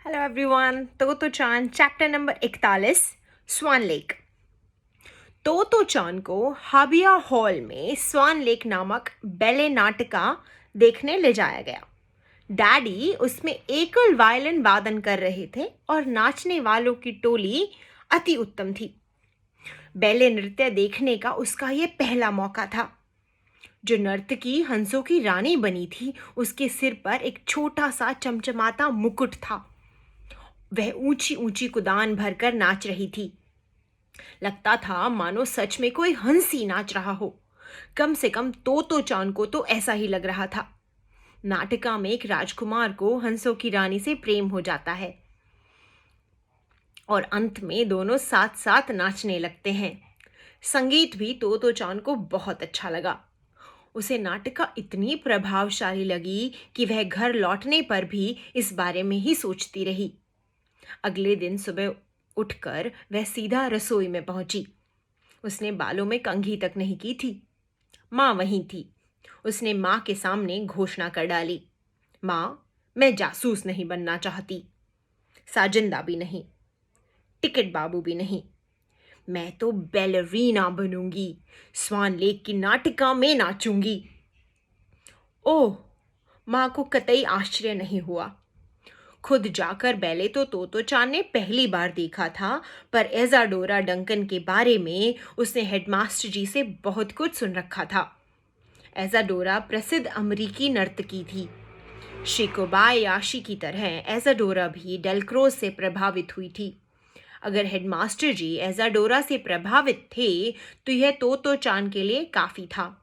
Hello everyone. तोतो चान chapter number 41 स्वान lake. तोतो चान को हाबिया हॉल में स्वान लेक नामक बैले नाटका देखने ले जाया गया। डैडी उसमें एकल वायलिन वादन कर रहे थे और नाचने वालों की टोली अति उत्तम थी। बैले नृत्य देखने का उसका यह पहला मौका था। जो नर्तकी हंसों की रानी बनी थी, उसके सिर पर एक छोटा सा चमचमाता मुकुट था। वह ऊंची ऊंची कुदान भरकर नाच रही थी। लगता था मानो सच में कोई हंसी नाच रहा हो। कम से कम तोतो चान को तो ऐसा ही लग रहा था। नाटिका में एक राजकुमार को हंसों की रानी से प्रेम हो जाता है और अंत में दोनों साथ साथ नाचने लगते हैं। संगीत भी तोतो चान को बहुत अच्छा लगा। उसे नाटिका इतनी प्रभावशाली लगी कि वह घर लौटने पर भी इस बारे में ही सोचती रही। अगले दिन सुबह उठकर वह सीधा रसोई में पहुंची। उसने बालों में कंघी तक नहीं की थी। माँ वहीं थी। उसने माँ के सामने घोषणा कर डाली, माँ, मैं जासूस नहीं बनना चाहती, साजिंदा भी नहीं, टिकट बाबू भी नहीं। मैं तो बैलरीना बनूंगी, स्वान लेक की नाटिका में नाचूंगी। ओह, माँ को कतई आश्चर्य नहीं हुआ। खुद जाकर बैले तो तोतो चान ने पहली बार देखा था, पर एजाडोरा डंकन के बारे में उसने हेडमास्टर जी से बहुत कुछ सुन रखा था। एजाडोरा प्रसिद्ध अमरीकी नर्तकी थी। शिकोबायाशी की तरह एजाडोरा भी डेलक्रोज से प्रभावित हुई थी। अगर हेडमास्टर जी एजाडोरा से प्रभावित थे तो यह तोतो चान के लिए काफ़ी था।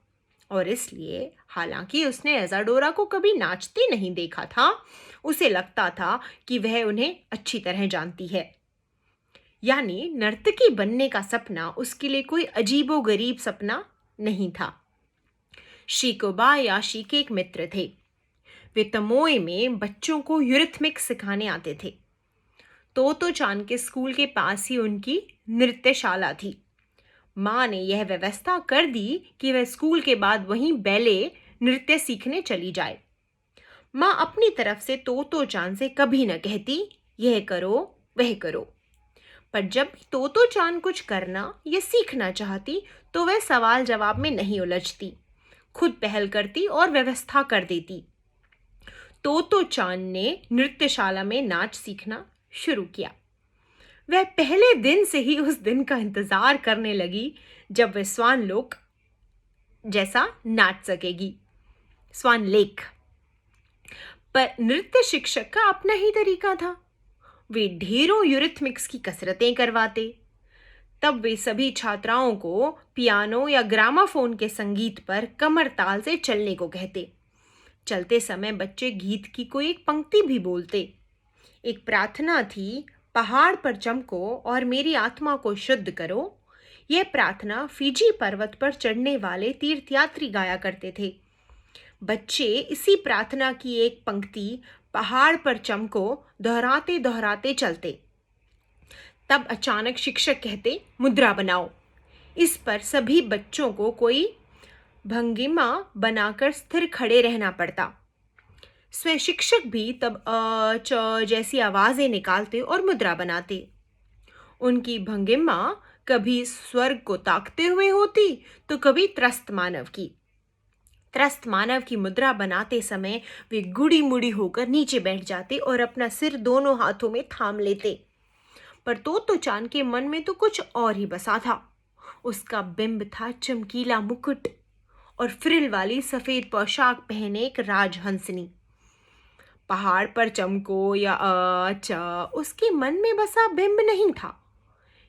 और इसलिए हालांकि उसने एजाडोरा को कभी नाचते नहीं देखा था, उसे लगता था कि वह उन्हें अच्छी तरह जानती है। यानी नर्तकी बनने का सपना उसके लिए कोई अजीबोगरीब सपना नहीं था। शिकोबायाशी के एक मित्र थे। वे तमोए में बच्चों को यूरिथमिक सिखाने आते थे। तोतो चान के स्कूल के पास ही उनकी नृत्यशाला थी। माँ ने यह व्यवस्था कर दी कि वह स्कूल के बाद वहीं बैले नृत्य सीखने चली जाए। माँ अपनी तरफ से तोतो चान से कभी न कहती, यह करो वह करो, पर जब भी तोतो चान कुछ करना या सीखना चाहती तो वह सवाल जवाब में नहीं उलझती, खुद पहल करती और व्यवस्था कर देती। तोतो चान ने नृत्यशाला में नाच सीखना शुरू किया। वह पहले दिन से ही उस दिन का इंतजार करने लगी जब वह स्वान लोक जैसा नाच सकेगी, स्वान लेक। पर नृत्य शिक्षक का अपना ही तरीका था। वे ढेरों यूरिथमिक्स की कसरतें करवाते। तब वे सभी छात्राओं को पियानो या ग्रामाफोन के संगीत पर कमर ताल से चलने को कहते। चलते समय बच्चे गीत की कोई एक पंक्ति भी बोलते। एक प्रार्थना थी, पहाड़ पर चमको और मेरी आत्मा को शुद्ध करो। यह प्रार्थना फिजी पर्वत पर चढ़ने वाले तीर्थयात्री गाया करते थे। बच्चे इसी प्रार्थना की एक पंक्ति, पहाड़ पर चमको, दोहराते दोहराते चलते। तब अचानक शिक्षक कहते, मुद्रा बनाओ। इस पर सभी बच्चों को कोई भंगिमा बनाकर स्थिर खड़े रहना पड़ता। स्वयं शिक्षक भी तब च जैसी आवाजें निकालते और मुद्रा बनाते। उनकी भंगिमा कभी स्वर्ग को ताकते हुए होती तो कभी त्रस्त मानव की। त्रस्त मानव की मुद्रा बनाते समय वे गुड़ी मुड़ी होकर नीचे बैठ जाते और अपना सिर दोनों हाथों में थाम लेते। पर तोतो चान के मन में तो कुछ और ही बसा था। उसका बिंब था चमकीला मुकुट और फ्रिल वाली सफेद पोशाक पहने एक राजहंसनी। पहाड़ पर चमको या उसके मन में बसा बिंब नहीं था।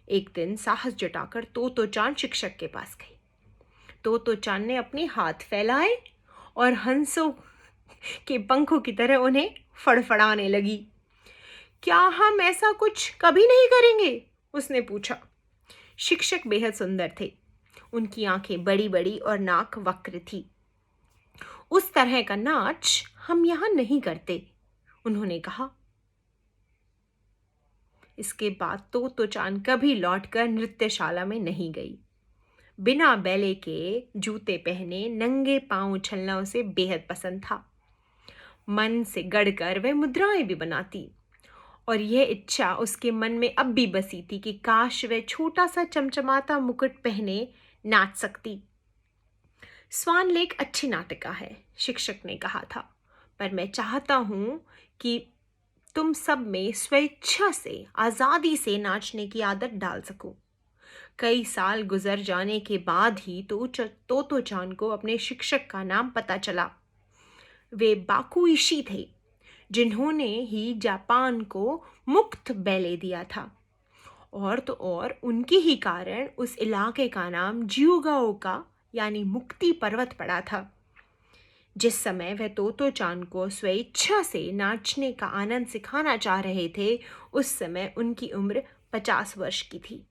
एक दिन साहस जुटाकर तोतो चान शिक्षक के पास गई। तोतो चान ने अपने हाथ फैलाए और हंसों के पंखों की तरह उन्हें फड़फड़ाने लगी। क्या हम ऐसा कुछ कभी नहीं करेंगे? उसने पूछा। शिक्षक बेहद सुंदर थे। उनकी आंखें बड़ी बड़ी और नाक वक्र थी। उस तरह का नाच हम यहां नहीं करते, उन्होंने कहा। इसके बाद तोतो चान कभी लौटकर नृत्यशाला में नहीं गई। बिना बैले के जूते पहने नंगे पांव उछलना उसे बेहद पसंद था। मन से गढ़कर वह मुद्राएं भी बनाती और यह इच्छा उसके मन में अब भी बसी थी कि काश वह छोटा सा चमचमाता मुकुट पहने नाच सकती। स्वान लेक अच्छी नाटिका है, शिक्षक ने कहा था, पर मैं चाहता हूं कि तुम सब में स्वेच्छा से, आजादी से नाचने की आदत डाल सको। कई साल गुजर जाने के बाद ही तोतो चान को अपने शिक्षक का नाम पता चला। वे बाकुइशी थे, जिन्होंने ही जापान को मुक्त बैले दिया था। और तो और उनके ही कारण उस इलाके का नाम जियोगाओका यानी मुक्ति पर्वत पड़ा था। जिस समय वह तोतो चान को स्वेच्छा से नाचने का आनंद सिखाना चाह रहे थे, उस समय उनकी उम्र 50 वर्ष की थी।